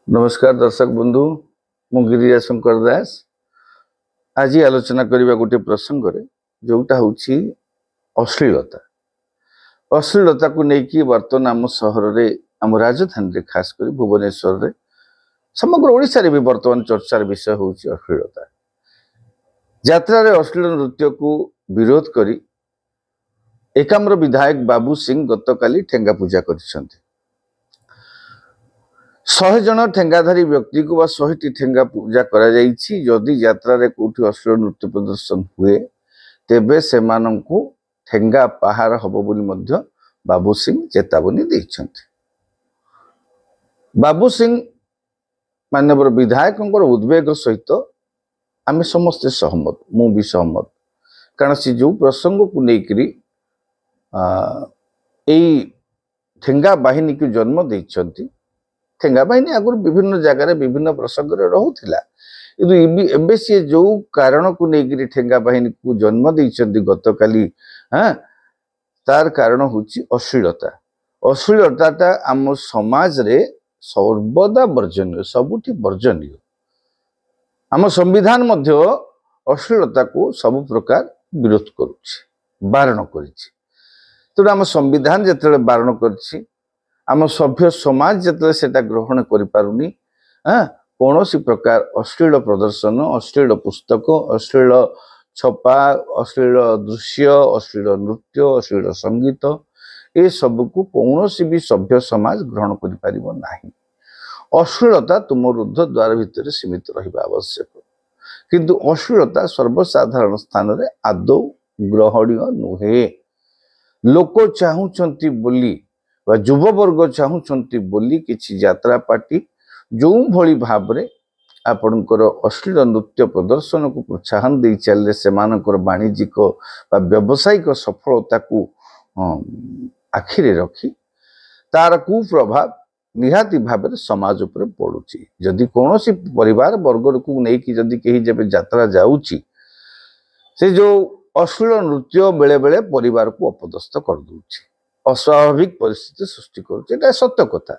नमस्कार दर्शक बंधु मु गिरिजा शंकर दास आज आलोचना करबा गोटे प्रसंग रे जोटा होची अश्लीलता अश्लीलता को लेकिन वर्तमान आम सहर रे आम राजधानी रे खास कर भुवनेश्वर रे समग्र ओडिशा रे भी वर्तमान चर्चार विषय होची अश्लीलता यात्रा रे अश्लील नृत्य को विरोध करी एकाम्र विधायक बाबू सिंह गतकाली ठेंगा पूजा करिसंती 100 जन ठेंगाधारी व्यक्ति को 100 ठेंगा पूजा करा जाइछि जदि यात्रा रे कोठी अश्लील नृत्य प्रदर्शन हुए तेबे सेमानंकु ठेंगा पहार हबो बोली मध्य बाबू सिंह चेतावनी दैछंती। बाबू सिंह माननीय विधायक उद्वेग सहित आमे समस्त सहमत मु भी सहमत कारण से जो प्रसंग को लेकरी ठेंगा बाहिनी को जन्म दैछंती ठेंगा बाहिनी आगुर विभिन्न जगह विभिन्न प्रसंग रोला कि सी जो कारण को लेकर ठेंगा बाहिनी को जन्म देइछंती गतकाली हाँ तार कारण होची अश्लीलता अश्लीलता आम समाज रे सर्वदा वर्जनीय सबुठी वर्जनीय आम संविधान मध्य अश्लीलता को सब प्रकार विरोध करुछि बारण करिछि तो आम संविधान जेते बारण करिछि आम सभ्य समाज जिते सेटा ग्रहण करि पारुनी कौन सी प्रकार अश्लील प्रदर्शन अश्लील पुस्तक अश्लील छपा अश्लील दृश्य अश्लील नृत्य अश्लील संगीत ये सब को कौन सी भी सभ्य समाज ग्रहण करि पारिबो नाही। अश्लीलता तुम रुद्ध द्वार भितर सीमित रहिबा आवश्यक किंतु अश्लीलता सर्वसाधारण स्थान रे आदौ ग्रहणीय नुहे। लोक चाहुचंती बोली युववर्ग चाहूँगी बोली किसी यात्रा पार्टी जो भली भाव रे आपणकर अश्लील नृत्य प्रदर्शन को प्रोत्साहन दे चलले से वाणिज्यिक व्यावसायिक सफलता को आखिरे रखी तार कुप्रभाव निहाती भाव समाज उपर पड़ुची। जदि कौन सी परिवार वर्ग को लेकिन जदि कहीं जब यात्रा जाऊँची से जो अश्लील नृत्य बेले बेले परिवार को अपदस्थ कर दूची अस्वाभाविक परिस्थिति सृष्टि कर सत्य कथा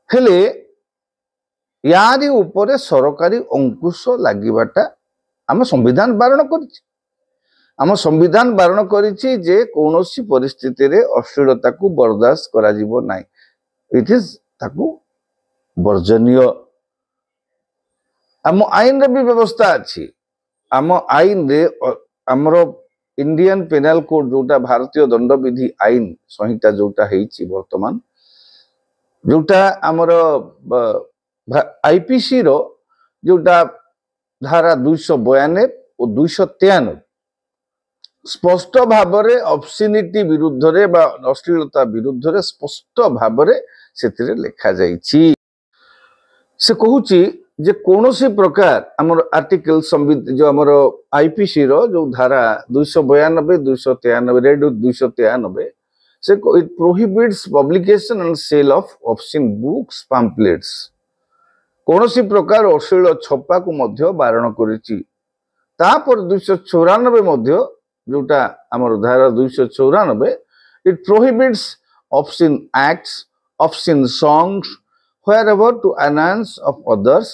हेले यारी उपरे सरकारी अंकुश लागिबाटा आम संविधान बारण करिछि आम संविधान बारण करिछि जे कौनसी परिस्थिति रे अश्लीलता को बर्दाश्त करा जिवो नाही इट इज ताकू वर्जनीय। आम आईन रे भी व्यवस्था अछि आम आईन रे हमरो इंडियन पेनल कोड जोटा भारतीय दंड विधि आईन संहिता जोटा हेछि वर्तमान जोटा हमरो आईपीसी रो जोटा धारा 292 और 293 स्पष्ट भाव रे ऑब्स्सिनिटी विरुद्ध रे बा अश्लीलता विरुद्ध रे स्पष्ट भाव रे सेतिरे लिखा जाइछि। से कहूची जे कौनसी प्रकार आमर आर्टिकल जो आमर आईपीसी रो जो धारा 292 293 रेड 293 से it prohibits publication and sale of obscene books pamphlets कौनसी प्रकार अश्लील छपा को मध्य बारण करिछि। तापर 294 मध्य जोटा आमर धारा 294 it prohibits obscene acts obscene songs wherever to announce of others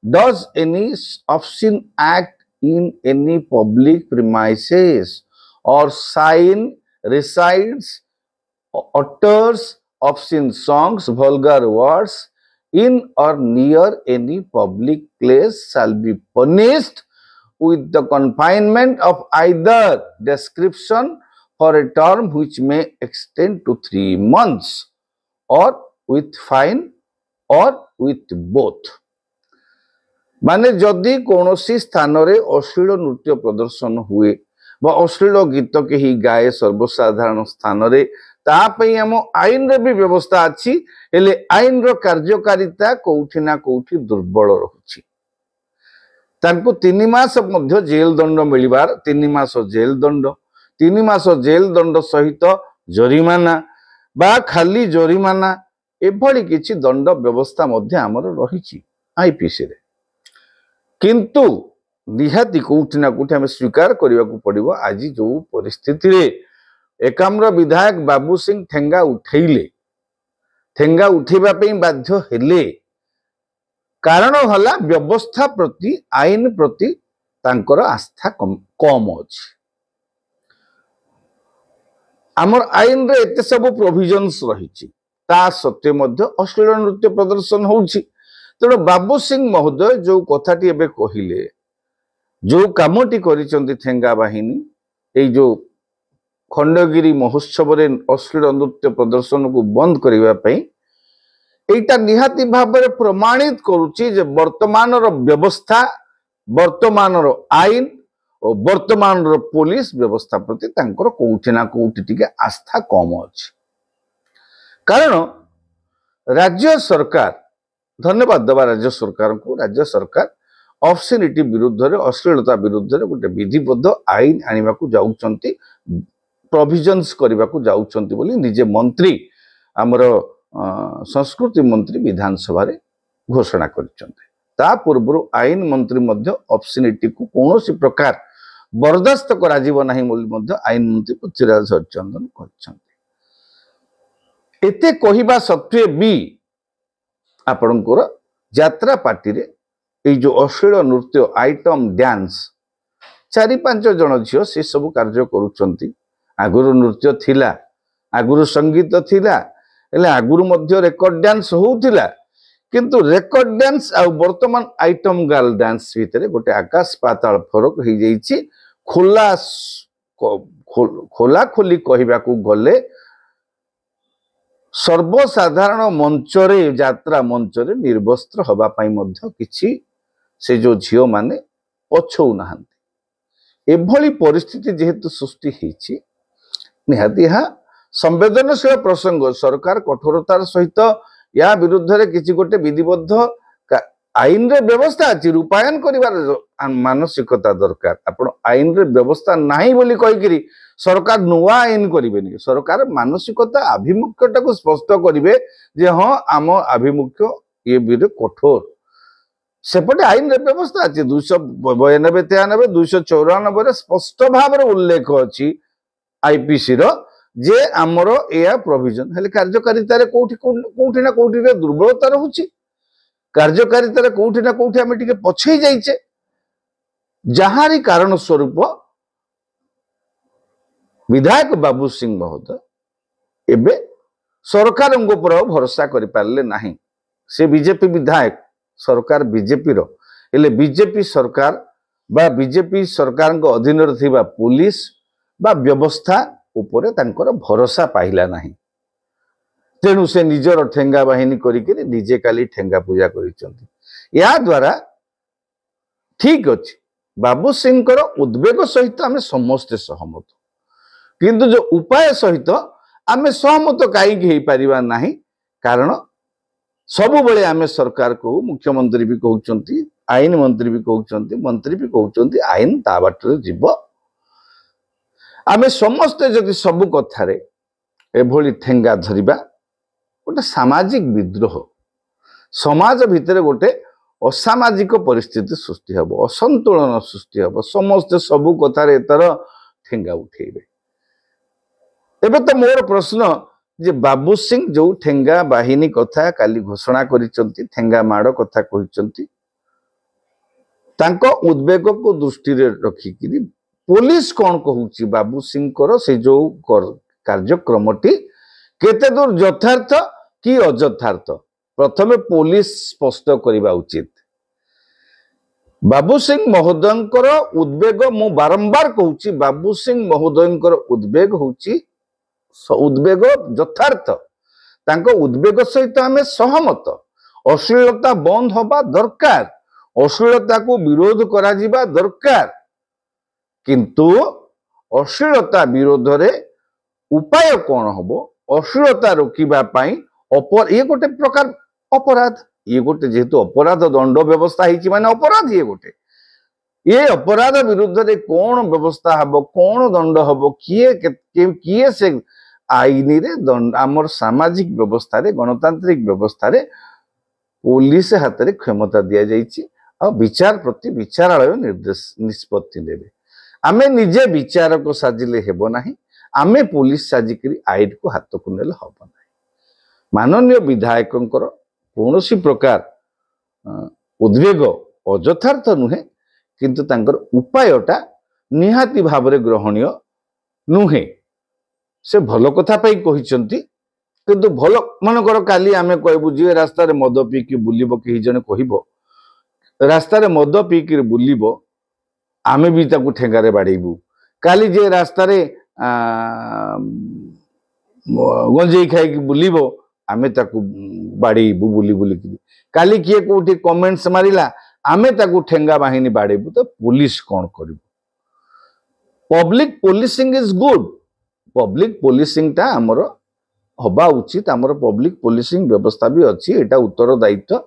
does any obscene act in any public premises or sign recites utters obscene songs vulgar words in or near any public place shall be punished with the confinement of either description for a term which may extend to 3 months or with fine और with both माने जदि कौनसी स्थान रे अश्लील नृत्य प्रदर्शन हुए बा अश्लील गीत कहीं गाए सर्वसाधारण स्थान रे तापई आम आईन रे भी व्यवस्था अच्छी हेले आईन रो कार्यकारिता कोठी ना कोठी दुर्बल रहुछि तांको 3 मास मध्य जेल दंड मिलिबार 3 मास जेल दंड 3 मास जेल दंड सहित जरिमाना बा खाली जरिमाना एभली किछि दंड व्यवस्था मध्य आमर रही आईपीसी रे किंतु निहाती कोठी ना कोठी आम स्वीकार करने को पड़ो। आज जो परिस्थिति रे एकाम्र विधायक बाबू सिंह ठेंगा उठेइले ठेंगा उठेबा पे बाध्य हेले कारण हला व्यवस्था प्रति आईन प्रति तांकर आस्था कम अछि। आमर आईन रे एते सब प्रोविजन्स रही ता सत्वे मध्य अश्लील नृत्य प्रदर्शन होउछि। तेणु बाबू सिंह महोदय जो कथाटी एबे कहिले जो कामटी करिसंती ठेंगा बाहिनी ए जो खंडगिरी महोत्सव रे अश्लील नृत्य प्रदर्शन को बंद करबा पई एटा निहाती भाव में प्रमाणित करुछि जे वर्तमान व्यवस्था वर्तमान आईन और वर्तमान पुलिस व्यवस्था प्रति तांकर कोउठी ना कोउठी टिके आस्था कम अछि। कारण राज्य सरकार धन्यवाद दबा राज्य सरकार को, राज्य सरकार ऑब्स्सिनिटी विरुद्ध रे अश्लीलता विरुद्ध रे गोटे विधिबद्ध आईन आनिबा को जाउचंती, प्रोविजन्स करबा को जाउचंती बोली निजे मंत्री हमर संस्कृति मंत्री विधानसभा रे घोषणा करिसंते। ता पूर्व आईन मंत्री मध्य ऑब्स्सिनिटी को कोनोसी प्रकार बर्दाश्त करा जीव नाही बोली मध्य आईन मंत्री पृथ्वीराज हरिचंदन करिसंते। एते कहिबा सत्वे भी आपणकर यात्रा पार्टी रे ए जो अश्लील नृत्य आइटम डांस 4-5 जन झियो से सब कार्य करूचंती। आगुरु नृत्य थिला, आगुरु संगीत थिला, एले आगुरु मध्य रेकर्ड डांस होउथिला, किंतु रेकर्ड डांस आ वर्तमान आइटम गर्ल डांस भितरे गोटे आकाश पाताल फरक हो जाइछि। खोला खोली कहिबा को गले सर्वसाधारण मंचरे यात्रा मंचरे निर्वस्त्र हवा पाई मध्य किछि से जो झियो माने पछौ नाहंती। एभली परिस्थिति जेहेतु सृष्टि हिछि निहाती हा संवेदनशील प्रसंग। सरकार कठोरतार सहित या विरुद्ध रे किछि गोटे विधिबद्ध आईन रे व्यवस्था अछि, रूपायन करिवार मानसिकता दरकार। आपण आईन रे व्यवस्था नाही बोली कहिकरी सरकार नुआ आईन करिवेनी। सरकार मानसिकता अभिमुख्यता को स्पष्ट करिवे जे हां आम अभिमुख्य ये बिरे कठोर। सेपटे आईन रे व्यवस्था अछि 292, 93, 294 रे स्पष्ट भाव रे उल्लेख अछि आईपीसी रो जे आमर एया प्रोविजन हेले कार्यकारिता रे कोठी ना कोठी रे दुर्बलता रहउछि। कार्यकारिता रे कोठी ना कोठी आमे टिके पछै जाइछे, जहारी कारण स्वरूप विधायक बाबू सिंह महोदय एबे सरकार पर भरोसा करि पारले नाही। से बीजेपी विधायक, सरकार बीजेपी रो, हेले बीजेपी सरकार बा बीजेपी सरकार को अधीन रे थिबा पुलिस बा व्यवस्था उपरे तांकर भरोसा पाइला नाही। तेणु से निजर ठेंगा बाहिनी करिके निजे काली ठेंगा पूजा करिसंती। या द्वारा ठीक अछि बाबू सिंह कर उद्वेग सहित आमे समस्त सहमत, किंतु जो उपाय सहित आमे सहमत काई हेई परिबा नाही। कारण सब बेले आमे सरकार को मुख्यमंत्री भी कहउचंती, आईन मंत्री भी कहउचंती, मंत्री भी कहउचंती आईन ता बाटरे जीव। आमे समस्त जदि सब कथारे एभली ठेंगा धरिबा गोटे सामाजिक विद्रोह, समाज भितर गोटे असामाजिक परिस्थिति सृष्टि हब, असंतुलन सृष्टि हब। समस्त सब कथारे एतर ठेंगा उठेबे। एबे तो मोर प्रश्न जे बाबू सिंह जो ठेंगा बाहिनी कथा काली घोषणा करिसंती, ठेंगा माड़ कथा कहिसंती, तांको उद्वेग को दृष्टि रे रखिकिरी पुलिस कौन कहूची बाबू सिंह कर से जो कार्यक्रमटी केते दूर यथार्थ कि अयथार्थ प्रथमे पुलिस स्पष्ट करिबा उचित। बाबू सिंह महोदयंकर उद्वेग मु बारंबार कहूची, बाबू सिंह महोदयंकर उद्वेग होची उद्वेग यथार्थ, तांको उद्वेग सहित आमे सहमत। अश्लीलता बंद होबा दरकार, अश्लीलता को विरोध करा जिबा दरकार, किंतु अश्लीलता विरोध रे उपाय कौन हबो? अश्लीलता रोकिबा पाई ये गोटे प्रकार अपराध, ये गोटे जेहेतु अपराध दंड व्यवस्था हिची माने अपराध, ये अपराध विरुद्ध रे कौन व्यवस्था हबो, कौन दंड हबो, किए से आईन रे दंड आमर सामाजिक व्यवस्था रे गणतांत्रिक व्यवस्था रे पुलिस हाथ रे क्षमता दिया जाइछि आ विचार प्रति विचारालय निर्देश निष्पत्ति नेबे। आमे निजे विचार को साजिले हेबो नाही, आमे पुलिस साजिकरी आईन को हाथ को नेले हबो नाही। माननीय विधायकंकर कोनोसी प्रकार उद्वेग अयथार्थ नुहे किंतु तांकर उपायटा निहाती भावरे ग्रहणीय नुहे से भल कथा पाई कहिसंती किंतु भल मनकर काली आमे कहबू जे रास्ता रे मद पीकी बुलिबो केही जने कहिबो रास्ता रे मद पीकी बुलिबो आमे भी ताकू ठेंगारे बाड़ेबू काली जे रास्ता रे गंजेई खाई बुलिबो आमे ताकू बाड़ेबू बुली बुली काली किए कोठी कमेंट्स मारिला आमे ताकू ठेंगा बाहिनी बाड़ेबू तो पुलिस कौन करिबो public policing is good public policing ता हमर हवा उचित हमर पब्लिक पोलिसिंग व्यवस्था भी अच्छी एटा उत्तर दायित्व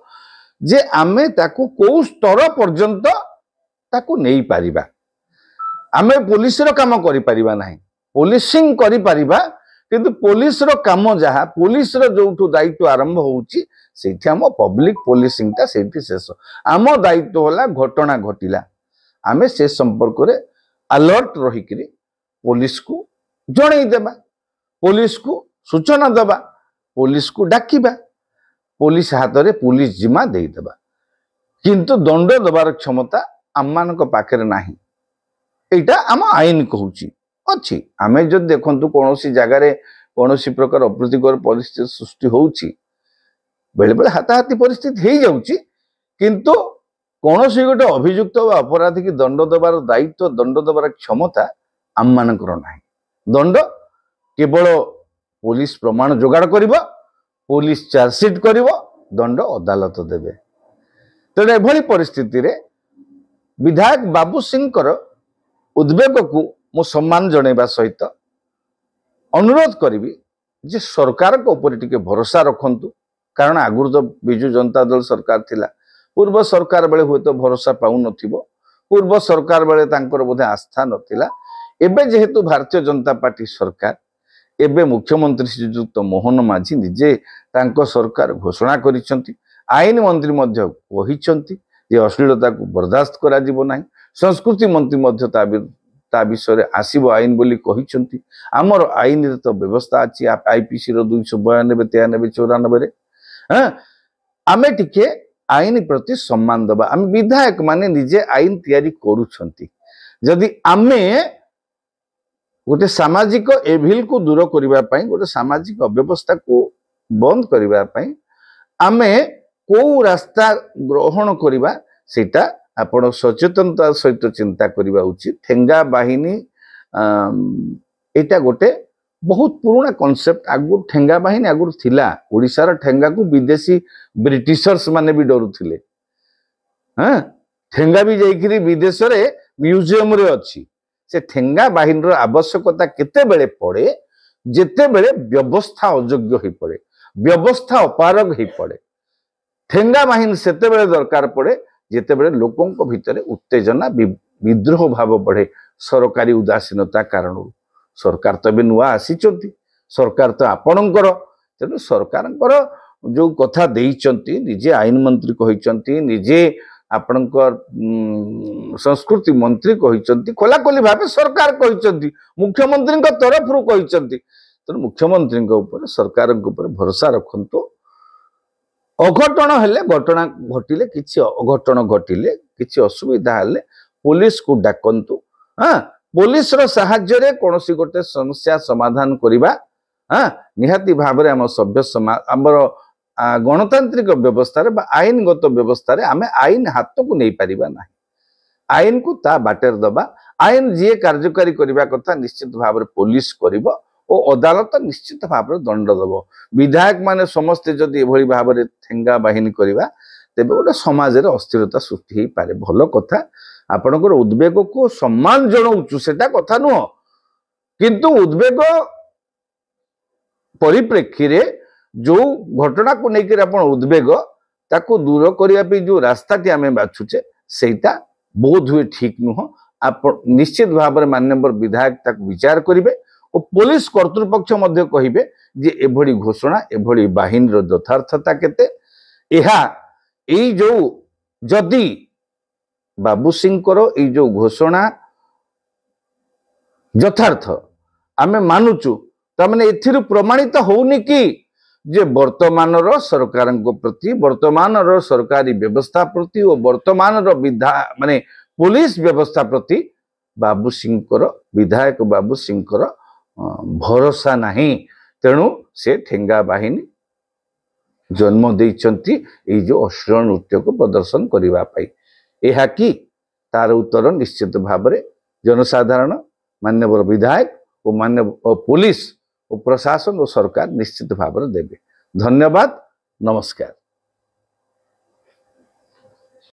जे आमे ताकू को स्तर पर्यंत ताकू नहीं पारिबा आमे पुलिस रो काम करि पारिबा नाही पोलिसिंग करि पारिबा किंतु पुलिस रो काम जहा पुलिस रो जोठु दायित्व आरंभ होउची सेठी हम पब्लिक पोलिसिंग ता सेठी शेष आम दायित्व होला घटना घटिला आमे से संपर्क रे अलर्ट रही करी पुलिस को जणई देबा पुलिस को सूचना देबा पुलिस को डाकिबा पुलिस हाथ रे पुलिस जिम्मा दे देबा किंतु दंड देबार क्षमता आम मानक पाखरे नाही एटा आम आईन कहूची अच्छी आमे जब देखंतु कोनोसी जगह रे कोनोसी प्रकार अप्रीतिकर परिस्थिति सृष्टि होउची बेले बेले हाथाहाथी परिस्थिति हे जाउची किंतु कोनोसी गोटे अभियुक्त व अपराधी की दंड देबार दायित्व दंड देबार क्षमता आम मानकर नाही दंड केवल पुलिस प्रमाण जोगाड़ करिबो पुलिस चार्जसीट करिबो दंड अदालत देबे तेणु एभली परिस्थिति रे विधायक बाबू सिंह उद्वेग को मु सम्मान जणैबा सहित अनुरोध करी जे सरकार को ऊपर टिके भरोसा रखंतु कारण आगुर तो बिजु जनता दल सरकार थिला पूर्व सरकार बेले हुए तो भरोसा पाउ नथिबो पूर्व सरकार बेले तांकर बोधे आस्था नथिला एबे जेहेतु भारतीय जनता पार्टी सरकार एबे मुख्यमंत्री श्रीयुक्त मोहन माझी निजे तांको सरकार घोषणा करिसंती आईन मंत्री मध्य कहिसंती जे अश्लीलता को बर्दाश्त करा जिवो नाही संस्कृति मंत्री मध्य ता विषय आसीबो आईन बोली कहिसंती हमर आईन रे तो व्यवस्था अछि आईपीसी रो 292 93 94 रे हां आमे टिके आईन प्रति सम्मान दबा आम विधायक माने निजे आईन तैयारी करूछंती जदि आमे गोटे सामाजिक एभिल को दूर करिबा पई गोटे सामाजिक अव्यवस्था को बंद करिबा पई आमे को रास्ता ग्रहण करिबा सेटा आपण सचेतनता सहित चिंता करिबा उचित ठेंगा बाहिनी एटा गोटे बहुत पुराना कॉन्सेप्ट आगु ठेंगा बाहिनी आगु थिला ओडिसा र ठेंगा को विदेशी ब्रिटिशर्स माने भी डरुथिले हां ठेंगा भी जाईकरी विदेश रे म्यूजियम रे अछि से ठेंगा बाहिनी रो आवश्यकता केते बेले पड़े जेते बेले व्यवस्था अयोग्य होई पड़े व्यवस्था अपारग होई पड़े ठेंगा बाहिनी सेते बेले दरकार पड़े जेते बेले लोकों को भितरे उत्तेजना विद्रोह भाव बढ़े सरकारी उदासीनता कारण सरकार तो बे नुआ आसीचंती सरकार तो आपणकर तेणु सरकारकर जो कथा देइचंती निजे आईन मंत्री कहिचंती निजे आपणकर संस्कृति मंत्री कहिचंती खोलाखोली भावे सरकार कहिचंती मुख्यमंत्री तरफ रु कहिचंती तेणु मुख्यमंत्री ऊपर सरकार ऊपर भरोसा रखंतु अघटन हेले घटना घटिले किछि अघटन घटिले किछि असुविधा हेले पुलिस को डाकंतु हां पुलिस रो सहाय्य रे कोनोसी गोटे समस्या समाधान करिबा हां निहाती भाबरे हम सभ्य समाज हमर गणतांत्रिक व्यवस्था रे बा आईनगत व्यवस्था रे आमे आईन हाथ को नहीं पारिबा नाही आईन को ता बाटर दबा आईन जे कार्यकारी करिबा कथा निश्चित भाबरे पुलिस करिबो ओ अदालत निश्चित भाव दंड दब विधायक माने समस्ते जदि एभली भाव में ठेंगा बाहिनी करवा तेबे गोटे समाज रे अस्थिरता सृष्टि पारे भल कथा आपनकर उद्वेग को सम्मान जणाउछु सेटा कथा नुह किंतु उद्वेग परिप्रेक्षी रे जो घटना को लेकर आपण उद्वेग ताको दूर करिया पे जो रास्ता टी आमे बाछुचे सेटा बहुत हुए ठीक नुह आप निश्चित भाव में माननीय विधायक ताको विचार करिवे और पुलिस कर्तृपक्ष मध्य कहिबे जे एभली घोषणा एभली बाहिनी रो यथार्थता केते एहा एई जो जदि बाबू सिंह करो एई जो घोषणा यथार्थ आमे मानुचु ता माने एथिरु प्रमाणित होउनी कि जे वर्तमानर सरकार प्रति वर्तमानर सरकारी व्यवस्था प्रति और वर्तमानर विधा माने पुलिस व्यवस्था प्रति बाबू सिंह विधायक बाबू सिंह भरोसा नहीं। तेणु से ठेंगा बाहिनी जन्म देइचंती ए जो अश्लील नृत्य को प्रदर्शन करबा पाई। एहा कि तार उत्तर निश्चित भाव में जनसाधारण माननीय विधायक और माननीय पुलिस और प्रशासन और सरकार निश्चित भाव में देवे। धन्यवाद, नमस्कार।